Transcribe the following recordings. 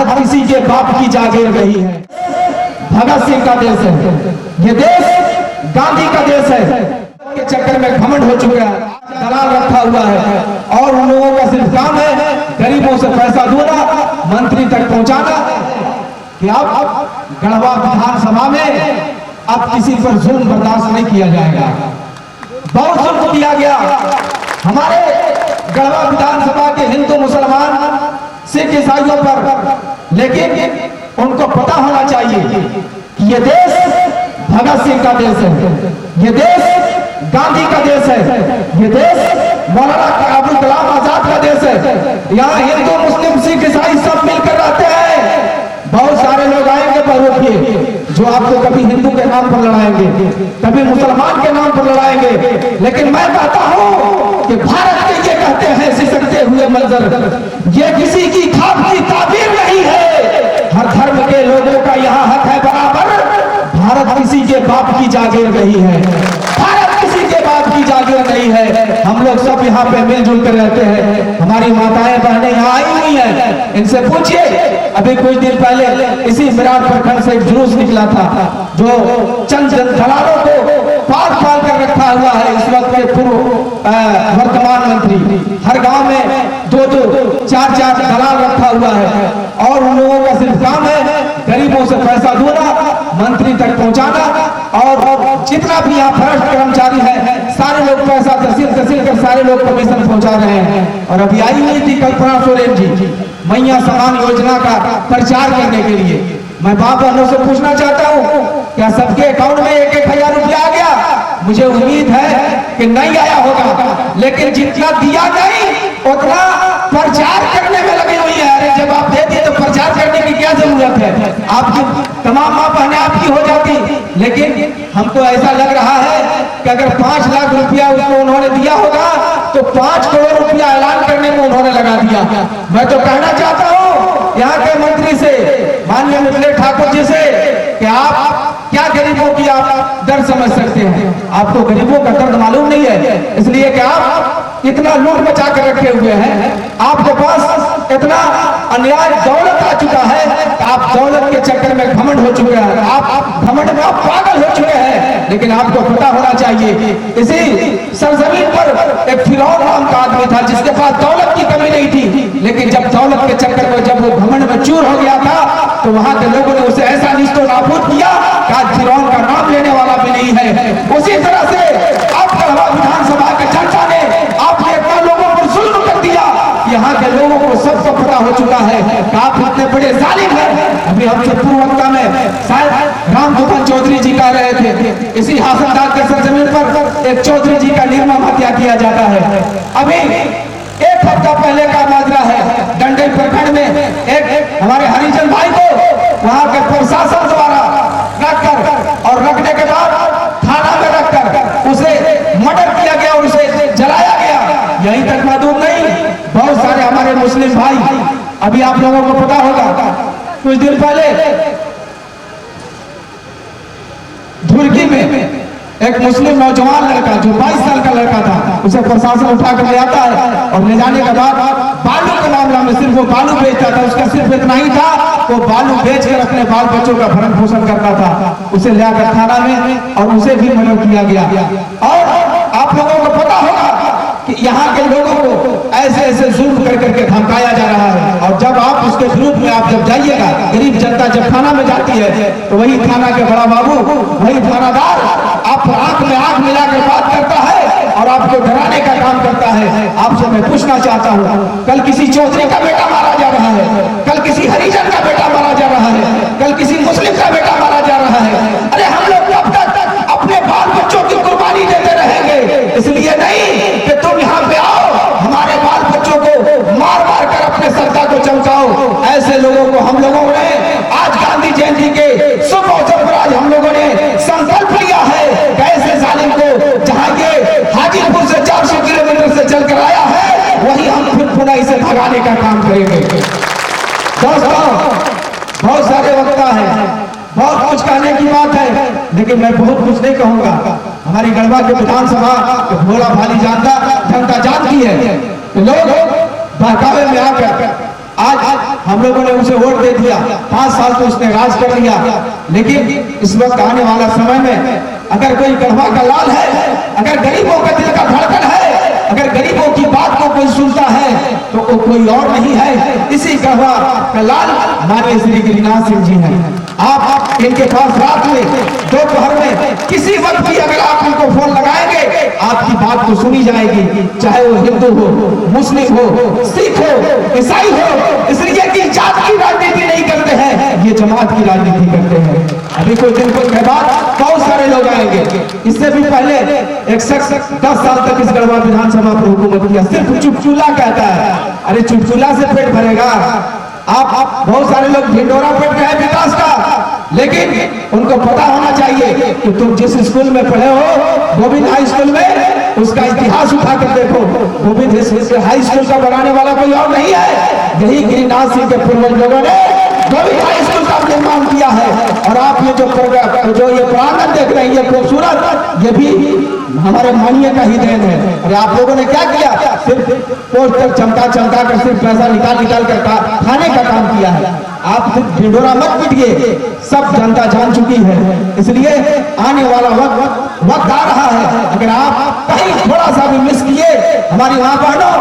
भारत किसी के बाप की जागीर नहीं है। भगत सिंह का देश है ये देश, गांधी का देश है। के चक्कर में घमंड हो चुका है, दलाल रखा हुआ है और उन लोगों का सिर्फ काम है गरीबों से पैसा दूना, मंत्री तक पहुंचाना कि अब गढ़वा विधानसभा में अब किसी पर जुल्म बर्दाश्त नहीं किया जाएगा। बहुत जुल्म किया गया हमारे गढ़वा विधानसभा के हिंदू मुसलमान सिख ईसाइयों पर, लेकिन उनको पता होना चाहिए कि ये देश भगत सिंह का देश है, ये देश गांधी का देश है, ये देश मौलाना अबुल कलाम आजाद का देश है। यहाँ हिंदू मुस्लिम सिख ईसाई सब मिलकर रहते हैं। बहुत सारे लोग आएंगे पर जो आपको कभी हिंदू के नाम पर लड़ाएंगे, कभी मुसलमान के नाम पर लड़ाएंगे, लेकिन मैं कहता हूँ कि भारत के ये कहते हैं सिसकते हुए मंजर, ये किसी की खाब की ताबीर नहीं है। हर धर्म के लोगों का यहाँ हक है बराबर। भारत किसी के बाप की जागीर नहीं है, भारत किसी के बाप की जागीर नहीं है। हम लोग सब यहाँ पे मिलजुल कर रहते हैं। हमारी माताएं बहनें यहाँ आई हुई हैं, इनसे पूछिए। अभी कुछ दिन पहले इसी विराट प्रखंड से एक जुलूस निकला था जो चंद दलालों को पाल पाल कर रखा हुआ है। इस वक्त के पूर्व वर्तमान मंत्री हर गांव में 2-2 4-4 दलाल रखा हुआ है और उन लोगों का सिर्फ काम है गरीबों से पैसा दूना, मंत्री तक पहुंचाना और जितना भी यहाँ भ्रष्ट कर्मचारी है सारे लोग पैसा तहसील कर सारे लोग कमीशन पहुंचा रहे हैं। और अभी आई हुई थी कल्पना सोरेन जी मैया समान योजना का प्रचार करने के लिए। मैं बाप बहनों से पूछना चाहता हूँ, क्या सबके अकाउंट में 1-1 हजार रुपया आ गया? मुझे उम्मीद है कि नहीं आया होगा, लेकिन जितना दिया नहीं उतना प्रचार करने में लगी हुई है। अरे जब आप देती तो प्रचार करने की क्या जरूरत है? आपकी तमाम माँ बहनें आपकी हो जाती, लेकिन हमको ऐसा लग रहा है कि अगर 5 लाख रुपया उसको उन्होंने दिया होगा तो 5 करोड़ रुपया ऐलान करने में उन्होंने लगा दिया। मैं तो कहना चाहता हूँ यहाँ के मंत्री से, माननीय मिथिलेश ठाकुर जी से, कि आप क्या गरीबों की आप दर्द समझ सकते हैं? आपको गरीबों का दर्द मालूम नहीं है, इसलिए कि आप इतना लूट मचा कर रखे हुए हैं। आपके पास इतना अन्याय दौलत आ चुका है, आप दौलत के चक्कर में घमंड हो चुके हैं, आप घमंड में आप पागल हो चुके हैं। लेकिन आपको पता होना चाहिए इसी सरजमीन पर एक फिरौन नाम का आदमी था जिसके पास दौलत की कमी नहीं थी, लेकिन जब दौलत के चक्कर में जब वो घमंड में चूर हो गया था तो वहां के लोगों ने उसे ऐसा निष्ठुर नाबूद किया कि आज फिरौन का नाम लेने वाला भी नहीं है। उसी तरह से आप गढ़वा विधानसभा के जनता ने आपने इतना लोगों पर जुल्म कर दिया, यहाँ के लोगों को सबको पता हो चुका है कि आप इतने बड़े जालिम हैं। अभी हमसे पूर्वता में शायद रामगोपाल चौधरी जी कह रहे थे इसी हासनदार के सरजमीन पर एक चौधरी जी का निर्मम हत्या किया जाता है। अभी 1 हफ्ता पहले का माजरा है, डंडई प्रखंड में एक हमारे हरिजन भाई को वहां के प्रशासन द्वारा रखकर और रखने के बाद थाना में रखकर उसे मर्डर किया गया और उसे जलाया गया। यहीं तक महदूद नहीं, बहुत सारे हमारे मुस्लिम भाई, अभी आप लोगों को पता होगा कुछ दिन पहले धुर्की में एक मुस्लिम नौजवान लड़का जो 22 साल का लड़का था, उसे प्रशासन उठा कर ले आता है और ले जाने के बाद बालू के मामला में सिर्फ वो बालू बेचता था। उसका सिर्फ इतना ही था, वो बालू बेचकर अपने बाल बच्चों का भरण पोषण करता था। उसे ले आकर थाना में और उसे भी मर्डर किया गया। और आप लोगों को पता होगा कि यहाँ के लोगों को ऐसे जुल्म कर करके धमकाया जा रहा है। और जब आप उसके विरुद्ध में आप जब जाइएगा, गरीब जनता जब थाना में जाती है तो वही थाना के बड़ा बाबू, वही थानादार आप आंख में आंख मिलाकर बात करता है और आपको डराने का काम करता है। आपसे मैं पूछना चाहता हूँ, कल किसी चौधरी का बेटा मारा जा रहा है, कल किसी हरिजन का बेटा मारा जा रहा है, कल किसी मुस्लिम का बेटा मारा जा रहा है। अरे हम लोग कब तक अपने बाल बच्चों की कुर्बानी देते रहेंगे? इसलिए नहीं कि तुम यहाँ पे आओ हमारे बाल बच्चों को मार मार कर अपने सत्ता को चमकाओ। ऐसे लोगों को हम लोगों ने आज गांधी जयंती के शुभ अवसर पर आज हम लोगों ने संकल्प लिया है कि ऐसे जालिम को जहाँ ये हाजीपुर से 400 किलोमीटर से चलकर आया है, वही हम फिर पुनः इसे भगाने का काम करेंगे। दोस्तों, बहुत सारे वक्ता हैं, बहुत कुछ कहने की बात है, लेकिन मैं बहुत कुछ नहीं कहूंगा। हमारी गढ़वा के विधानसभा भोला भाली जनता जानती है, लोग बहकावे में आकर आज हम लोगों ने उसे वोट दे दिया, 5 साल तो उसने राज कर लिया, लेकिन इस वक्त आने वाला समय में अगर कोई गढ़वा का लाल है, अगर गरीबों का दिल का धड़कन है, अगर गरीबों की बात को कोई सुनता है तो वो कोई और नहीं है, इसी गढ़वा का लाल माननीय श्री गिरिनाथ सिंह जी हैं। आप इनके पास रात में, दोपहर में, किसी वक्त भी अगर आप इनको फोन लगाएंगे, आपकी बात तो सुनी जाएगी, चाहे वो हिंदू हो, मुस्लिम हो, सिख हो, ईसाई हो। इसलिए कि जात की राजनीति नहीं करते हैं, ये जमात की राजनीति करते हैं। अभी कुछ दिन के बाद बहुत सारे लोग आएंगे। इससे भी पहले एक शख्स 10 साल तक इस गढ़वा विधानसभा पर हुकूमत किया, सिर्फ चुटकुला कहता है। अरे चुटकुला से पेट भरेगा? आप बहुत सारे लोग ढिंडोरा पेट रहे हैं विकास का, लेकिन उनको पता होना चाहिए कि तुम जिस स्कूल में पढ़े हो, गोविंद हाई स्कूल में, उसका इतिहास उठाकर देखो। गोविंद हाई स्कूल का बनाने वाला कोई और नहीं है, यही गिरिनाथ सिंह के पूर्वज लोगों ने गोविंद हाई स्कूल का निर्माण किया है। और आप ये जो ये प्रांगण देख रहे हैं, ये खूबसूरत, ये भी हमारे माननीय का ही देन है। और आप लोगों ने क्या किया? सिर्फ पोस्टर चमका कर सिर्फ पैसा निकाल कर खाने का काम किया है। आप सिर्फ ढिंडोरा मत पीटिए, सब जनता जान चुकी है। इसलिए आने वाला वक्त आ रहा है, अगर आप कहीं थोड़ा सा भी मिस किए, हमारी माँ बहनों,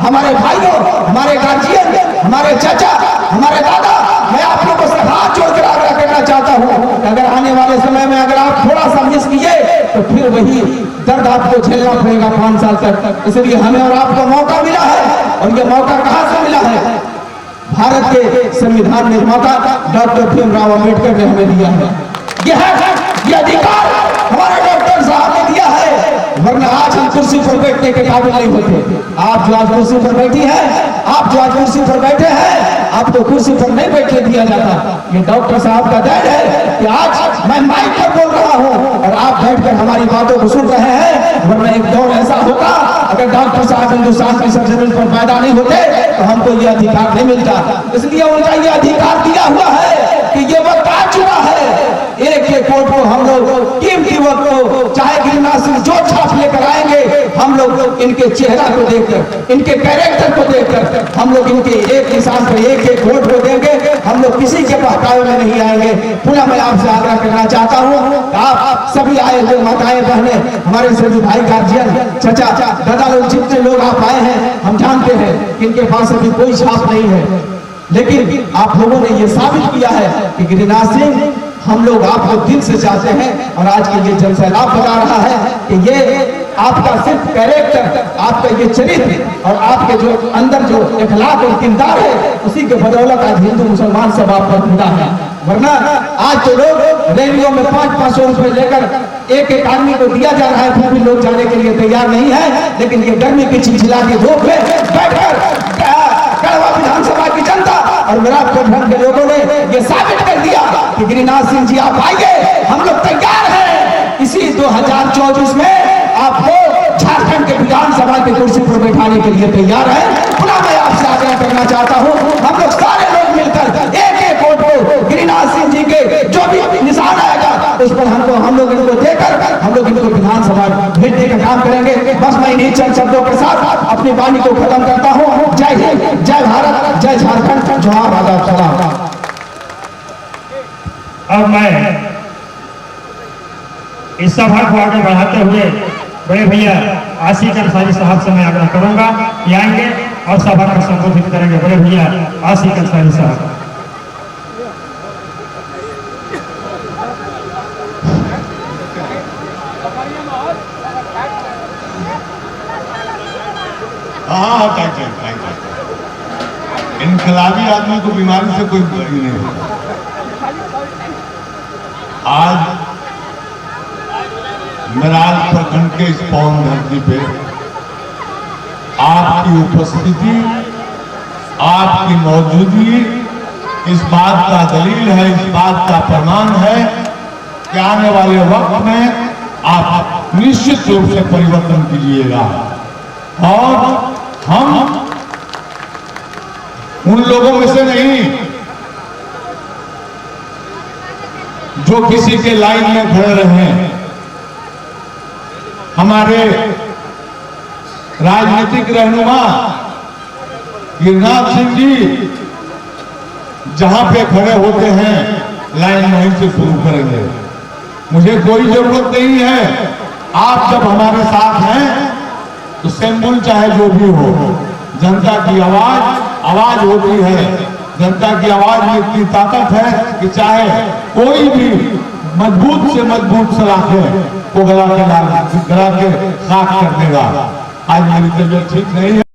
हमारे भाइयों, हमारे गार्जियन, हमारे चाचा, हमारे दादा, मैं आप लोगों से हाथ जोड़कर आग्रह करना चाहता हूँ, अगर आने वाले समय में अगर आप थोड़ा सा मिस किए तो फिर वही दर्द आपको झेलना पड़ेगा 5 साल तक। इसलिए हमें और आपको मौका मिला है, और ये मौका कहाँ से मिला है? भारत के संविधान निर्माता डॉक्टर भीमराव अम्बेडकर ने हमें दिया है। ये अधिकार हमारे डॉक्टर साहब ने दिया है, वरना आज हम कुर्सी पर बैठने के काबिल नहीं होते। आप जो आज कुर्सी पर बैठी हैं, आप जो आज कुर्सी पर बैठे हैं, आपको कुर्सी पर नहीं बैठने दिया जाता। ये डॉक्टर साहब का देन है कि आज मैं माइक पर बोल रहा हूँ और आप बैठकर हमारी बातों को सुन रहे हैं। वरना एक दौर ऐसा होता, अगर डॉक्टर साहब हिंदुस्तान की सरजमीन पर पैदा नहीं होते तो हमको ये अधिकार नहीं मिलता। इसलिए उनका ये अधिकार दिया हुआ है कि ये वक्त आ चुका है, एक वोट को हम लोग कीमती वक्त को, चाहे गिरिनाथ सिंह जो छाप लेकर आएंगे, हम लोग इनके चेहरा को देखकर, इनके कैरेक्टर को देखकर, हम लोग इनके एक निशान पर एक वोट को देंगे। हम लोग किसी के बहकावे में नहीं आएंगे। पुनः मैं आपसे आग्रह करना चाहता हूँ, आप सभी आए हुए माताएं बहनें, हमारे सभी भाई गार्जियन, चचा दादा लोग, जितने लोग आप आए हैं, हम जानते हैं कि इनके पास अभी कोई छाप नहीं है, लेकिन आप लोगों ने ये साबित किया है कि गिरिनाथ सिंह हम लोग आप लोग दिल से चाहते हैं। और आज के ये जनसैलाब बता रहा है कि ये आपका सिर्फ कैरेक्टर, आपका ये चरित्र और आपके जो अंदर जो इखलाक और किरदार है, उसी के बदौलत आज हिंदू मुसलमान सब आप पर खुदा है। वरना आज तो लोग रैलियों में 500-500 रुपए लेकर एक आदमी को दिया जा रहा है, फिर भी लोग जाने के लिए तैयार नहीं है। लेकिन ये गर्मी की चिलचिलाती धूप में बैठकर गढ़वा विधानसभा की जनता और मेरा प्रखंड के लोगों ने ये साबित कर दिया कि गिरिनाथ सिंह जी आप आइए, हम लोग तैयार हैं। इसी 2024 में आपको झारखंड के विधानसभा की कुर्सी पर बैठाने के लिए तैयार है। पुनः मैं आपसे आग्रह करना चाहता हूँ, हम लोग सारे लोग मिलकर एक वोट को गिरिनाथ सिंह जी के जो भी निशान आएगा उस पर हम लोग इनको देकर हम लोग इनको विधानसभा भेजने का काम करेंगे। बस मैं इन्हीं चंद शब्दों के साथ अपनी वाणी को खत्म करता हूँ। जय हिंद, जय भारत, जय झारखंड, जोहार, आदाब, सलाम। अब मैं इस सभा को आगे बढ़ाते हुए बड़े भैया आसिफ अंसारी साहब से मैं आग्रह करूंगा कि आएंगे और सभा को संबोधित करेंगे। बड़े भैया आसिफ अंसारी साहब। हाँ, थैंक यू। इनकलाबी आदमी को बीमारी से कोई बुराई नहीं होता। आज मराल प्रखंड के इस पावन धरती पे आपकी उपस्थिति, आपकी मौजूदगी इस बात का दलील है, इस बात का प्रमाण है कि आने वाले वक्त में आप निश्चित रूप से परिवर्तन कीजिएगा। और हम उन लोगों में से नहीं जो किसी के लाइन में खड़े रहे। हमारे राजनीतिक रहनुमा गिरिनाथ सिंह जी जहां पे खड़े होते हैं लाइन वहीं से शुरू करेंगे। मुझे कोई जरूरत नहीं है, आप जब हमारे साथ हैं तो सिंबल चाहे जो भी हो, जनता की आवाज होती है। जनता की आवाज में इतनी ताकत है कि चाहे कोई भी मजबूत से मजबूत सलाखे को गला के खाक कर देगा। आज मेरी तबीयत ठीक नहीं है।